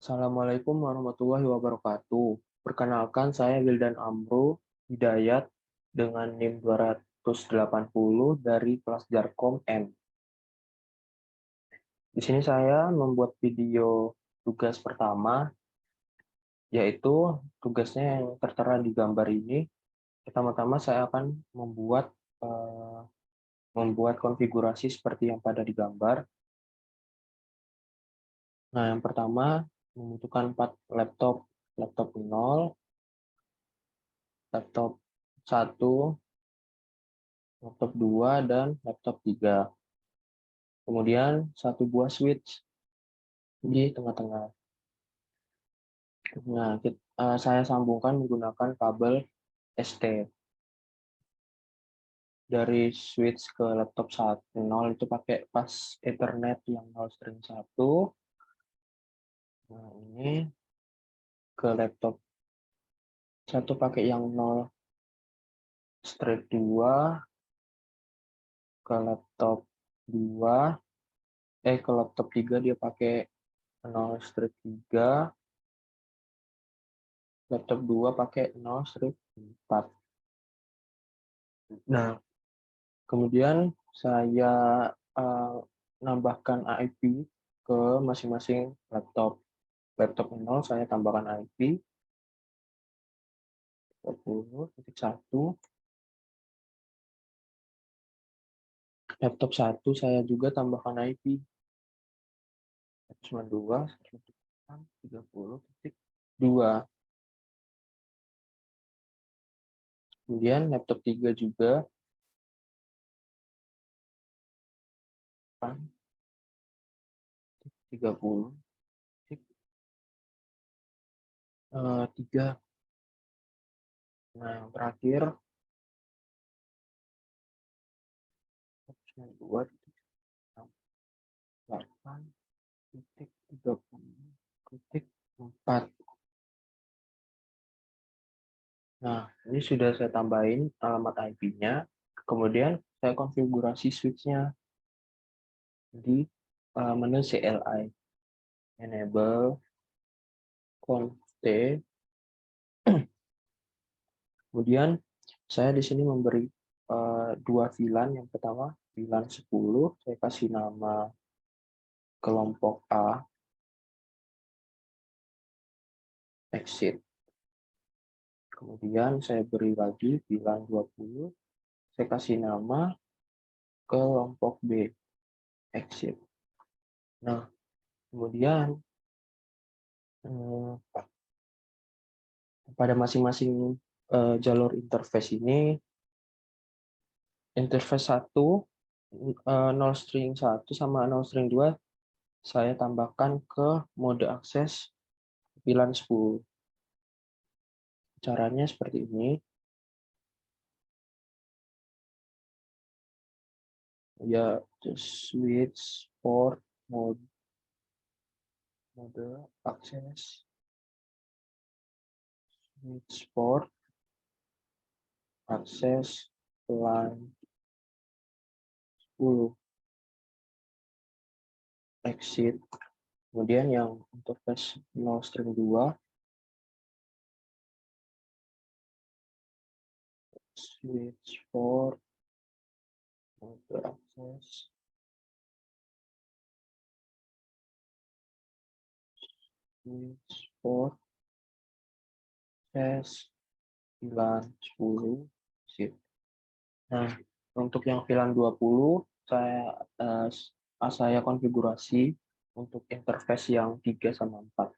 Assalamualaikum warahmatullahi wabarakatuh. Perkenalkan, saya Wildan Amro Hidayat dengan NIM 280 dari kelas Jarkom M. Di sini saya membuat video tugas pertama, yaitu tugasnya yang tertera di gambar ini. Pertama-tama saya akan eh, membuat konfigurasi seperti yang pada di gambar. Nah, yang pertama membutuhkan 4 laptop, laptop 0, laptop 1, laptop 2, dan laptop 3. Kemudian satu buah switch di tengah-tengah. Nah, saya sambungkan menggunakan kabel ST. Dari switch ke laptop 1.0 itu pakai pas Ethernet yang 0 string 1. Nah, ini ke laptop 1 pakai yang 0 strip 2, ke laptop 2, ke laptop 3 dia pakai 0 strip 3, laptop 2 pakai 0 strip 4. Nah, kemudian saya nambahkan IP ke masing-masing laptop. Laptop 0 saya tambahkan IP 20.1. Laptop 1 saya juga tambahkan IP 192.168.30.2. Kemudian laptop 3 juga 30.3. Nah, yang terakhir 92.8.30.4. Nah, ini sudah saya tambahin alamat IP-nya. Kemudian saya konfigurasi switch-nya di menu CLI. Enable, conf-t. Kemudian saya di sini memberi dua VLAN. Yang pertama VLAN 10, saya kasih nama kelompok A, exit. Kemudian saya beri lagi VLAN 20, saya kasih nama kelompok B, exit. Nah, kemudian pada masing-masing jalur interface ini, interface 1, 0 string 1 sama 0 string 2, saya tambahkan ke mode akses VLAN 10. Caranya seperti ini. Ya, switch port mode akses, switch port akses LAN 10, exit. Kemudian yang interface 0 string 2, switch port mode akses, switch port akses VLAN 10, exit. Nah, untuk yang VLAN 20, saya konfigurasi untuk interface yang 3 sama 4.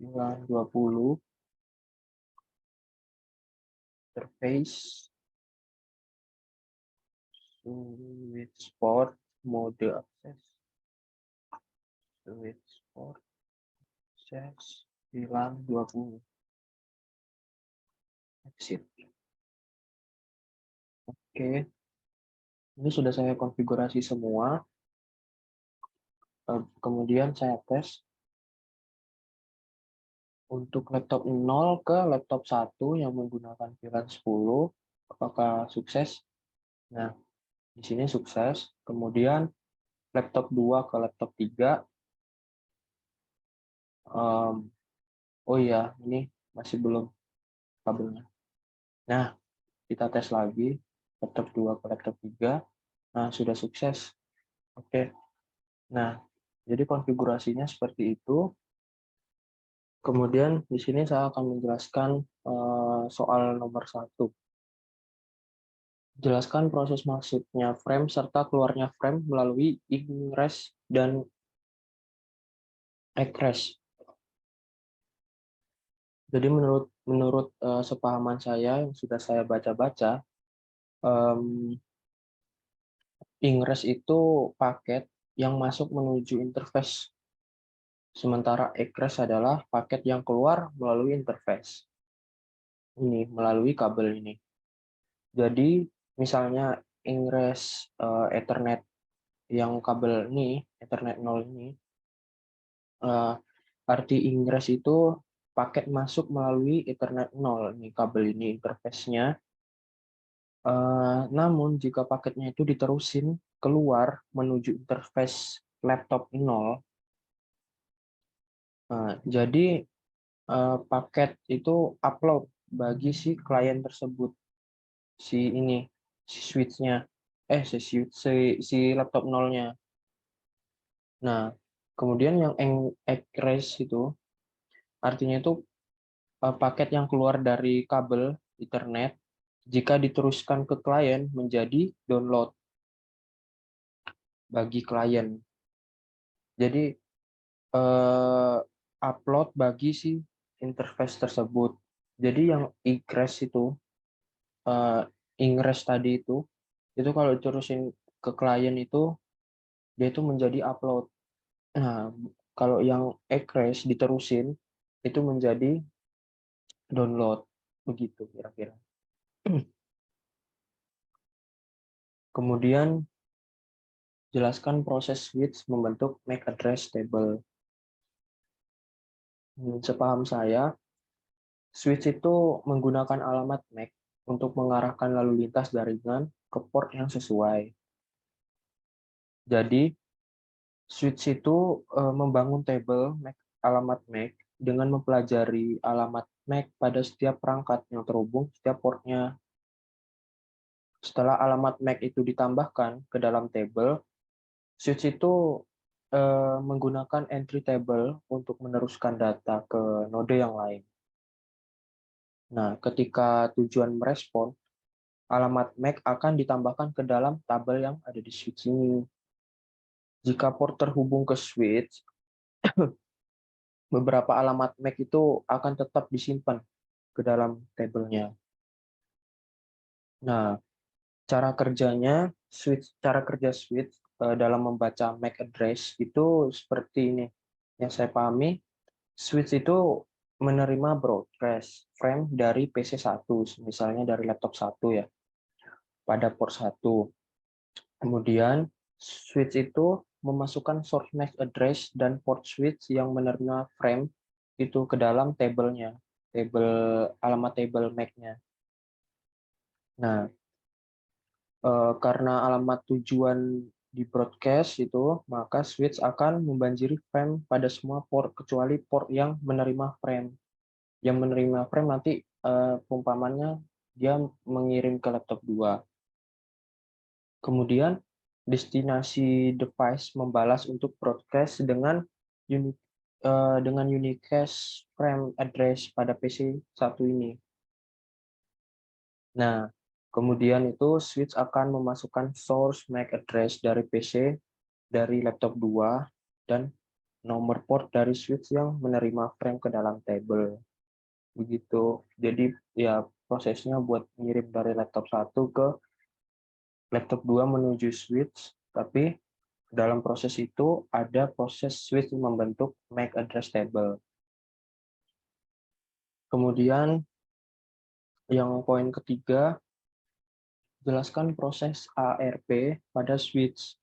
VLAN 20, interface, switch port mode akses, switch port akses VLAN 20, exit. Oke, Ini sudah saya konfigurasi semua. Kemudian saya tes untuk laptop 0 ke laptop 1 yang menggunakan VLAN 10, apakah sukses? Nah, di sini sukses. Kemudian laptop 2 ke laptop 3. Oh iya, ini masih belum kabelnya. Nah, kita tes lagi laptop 2 ke laptop 3. Nah, sudah sukses. Oke. Nah, jadi konfigurasinya seperti itu. Kemudian di sini saya akan menjelaskan soal nomor 1. Jelaskan proses masuknya frame serta keluarnya frame melalui ingress dan egress. Jadi menurut sepahaman saya yang sudah saya baca-baca, ingress itu paket yang masuk menuju interface, sementara egress adalah paket yang keluar melalui interface ini, melalui kabel ini. Jadi misalnya ingress Ethernet yang kabel ini, Ethernet 0 ini, arti ingress itu paket masuk melalui Ethernet 0, ini kabel ini interface-nya. Namun jika paketnya itu diterusin keluar menuju interface laptop 0, jadi paket itu upload bagi si klien tersebut, si ini, si switch-nya, si laptop 0-nya. Nah, kemudian yang egress itu artinya itu paket yang keluar dari kabel Ethernet jika diteruskan ke klien menjadi download bagi klien. Jadi upload bagi si interface tersebut. Jadi yang egress itu, ingress tadi itu kalau diterusin ke klien itu dia itu menjadi upload. Nah, kalau yang egress diterusin itu menjadi download, begitu kira-kira. Kemudian jelaskan proses switch membentuk MAC address table. Sepaham saya, switch itu menggunakan alamat MAC untuk mengarahkan lalu lintas jaringan ke port yang sesuai. Jadi, switch itu membangun tabel MAC, alamat MAC dengan mempelajari alamat MAC pada setiap perangkat yang terhubung setiap portnya. Setelah alamat MAC itu ditambahkan ke dalam tabel, switch itu menggunakan entry table untuk meneruskan data ke node yang lain. Nah, ketika tujuan merespon, alamat MAC akan ditambahkan ke dalam tabel yang ada di switch ini. Jika port terhubung ke switch, beberapa alamat MAC itu akan tetap disimpan ke dalam tabelnya. Nah, cara kerja switch dalam membaca MAC address itu seperti ini. Yang saya pahami, switch itu menerima broadcast frame dari PC1, misalnya dari laptop 1 ya, pada port 1. Kemudian switch itu memasukkan source MAC address dan port switch yang menerima frame itu ke dalam tabelnya, alamat tabel MAC-nya. Nah, karena alamat tujuan di broadcast itu, maka switch akan membanjiri frame pada semua port kecuali port yang menerima frame. Yang menerima frame nanti perumpamannya dia mengirim ke laptop 2. Kemudian destinasi device membalas untuk broadcast dengan unicast frame address pada PC1 ini. Nah, kemudian itu switch akan memasukkan source MAC address dari PC dari laptop 2 dan nomor port dari switch yang menerima frame ke dalam table. Begitu. Jadi ya prosesnya buat ngirim dari laptop 1 ke laptop 2 menuju switch, tapi dalam proses itu ada proses switch membentuk MAC address table. Kemudian yang poin ketiga, jelaskan proses ARP pada switch.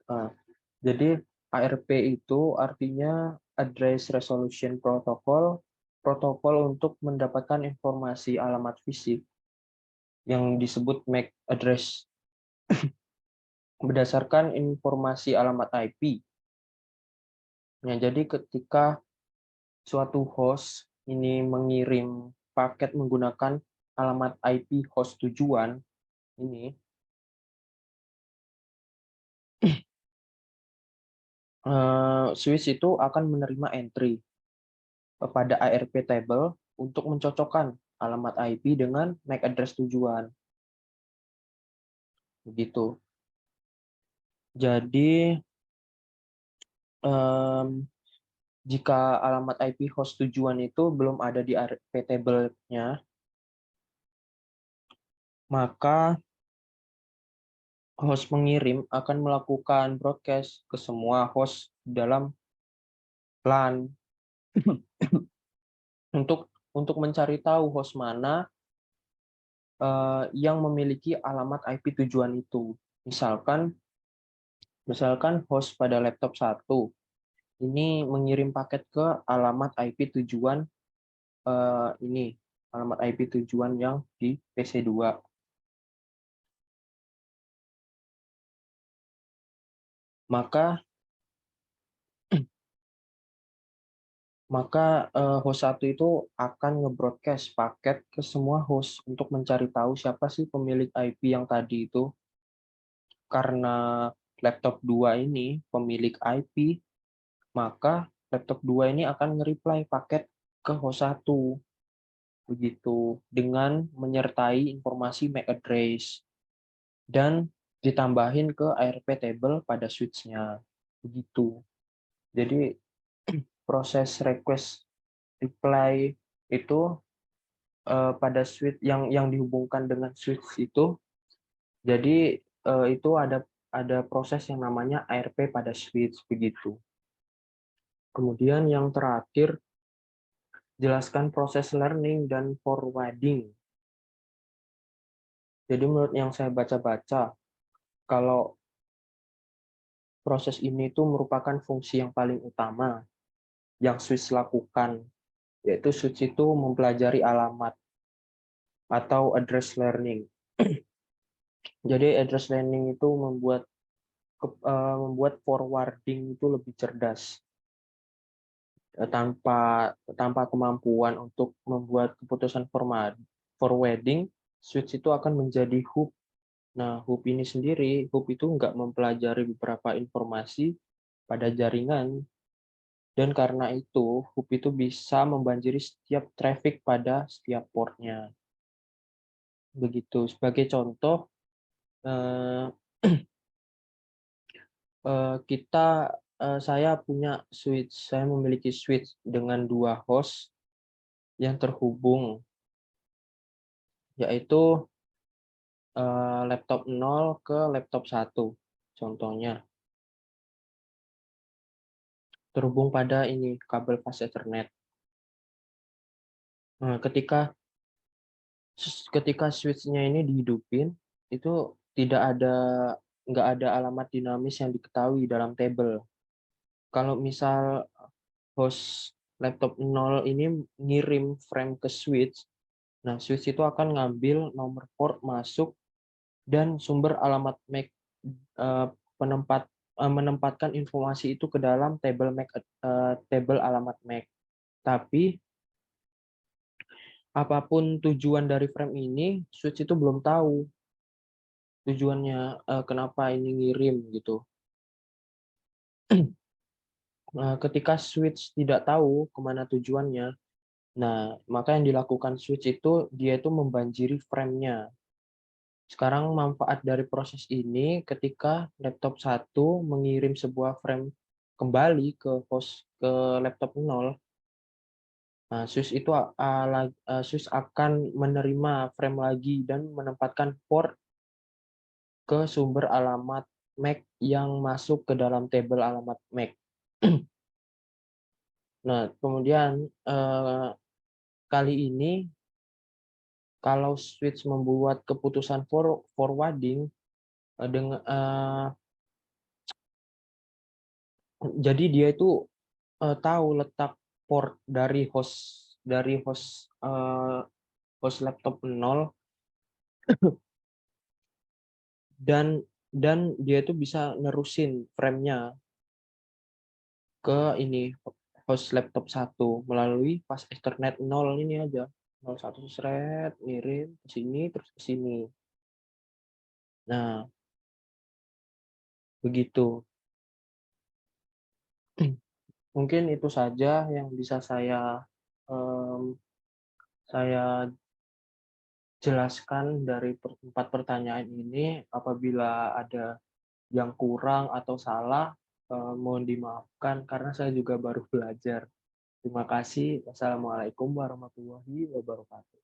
Nah, jadi ARP itu artinya Address Resolution Protocol, protokol untuk mendapatkan informasi alamat fisik yang disebut MAC address berdasarkan informasi alamat IP. Nah, jadi ketika suatu host ini mengirim paket menggunakan alamat IP host tujuan ini, switch itu akan menerima entry pada ARP table untuk mencocokkan alamat IP dengan MAC address tujuan. Begitu. Jadi jika alamat IP host tujuan itu belum ada di ARP table-nya, maka host pengirim akan melakukan broadcast ke semua host dalam LAN untuk mencari tahu host mana yang memiliki alamat IP tujuan itu. Misalkan host pada laptop 1 ini mengirim paket ke alamat IP tujuan ini, alamat IP tujuan yang di PC 2. Maka host 1 itu akan nge-broadcast paket ke semua host untuk mencari tahu siapa sih pemilik IP yang tadi itu. Karena laptop 2 ini pemilik IP, maka laptop 2 ini akan nge-reply paket ke host 1. Begitu, dengan menyertai informasi MAC address dan ditambahin ke ARP table pada switch-nya. Begitu. Jadi proses request reply itu pada switch yang dihubungkan dengan switch itu, jadi itu ada proses yang namanya ARP pada switch begitu. Kemudian yang terakhir, jelaskan proses learning dan forwarding. Jadi menurut yang saya baca-baca, kalau proses ini itu merupakan fungsi yang paling utama yang switch lakukan, yaitu switch itu mempelajari alamat atau address learning. Jadi address learning itu membuat forwarding itu lebih cerdas. Tanpa kemampuan untuk membuat keputusan forwarding, switch itu akan menjadi hub. Nah, hub ini sendiri, hub itu nggak mempelajari beberapa informasi pada jaringan, dan karena itu, hub itu bisa membanjiri setiap traffic pada setiap portnya. Begitu. Sebagai contoh, eh, saya punya switch, saya memiliki switch dengan 2 host yang terhubung, yaitu laptop 0 ke laptop 1, contohnya. Terhubung pada ini, kabel fast Ethernet. Nah, ketika switch-nya ini dihidupin, itu nggak ada alamat dinamis yang diketahui dalam tabel. Kalau misal host laptop 0 ini ngirim frame ke switch, nah switch itu akan ngambil nomor port masuk dan sumber alamat MAC, menempatkan informasi itu ke dalam tabel MAC, tabel alamat MAC. Tapi apapun tujuan dari frame ini, switch itu belum tahu tujuannya, kenapa ini ngirim gitu. Ketika switch tidak tahu kemana tujuannya, nah maka yang dilakukan switch itu dia itu membanjiri frame-nya. Sekarang manfaat dari proses ini, ketika laptop 1 mengirim sebuah frame kembali ke laptop 0, nah switch akan menerima frame lagi dan menempatkan port ke sumber alamat MAC yang masuk ke dalam tabel alamat MAC. Nah, kemudian kali ini kalau switch membuat keputusan forwarding, dengan jadi dia itu, tahu letak port host laptop 0 dan dia itu bisa nerusin frame-nya ke ini, host laptop 1 melalui pas Ethernet 0 ini aja, 01 ngirim ke sini, terus ke sini. Nah, begitu. Mungkin itu saja yang bisa saya jelaskan dari 4 pertanyaan ini. Apabila ada yang kurang atau salah, mohon dimaafkan karena saya juga baru belajar. Terima kasih. Wassalamualaikum warahmatullahi wabarakatuh.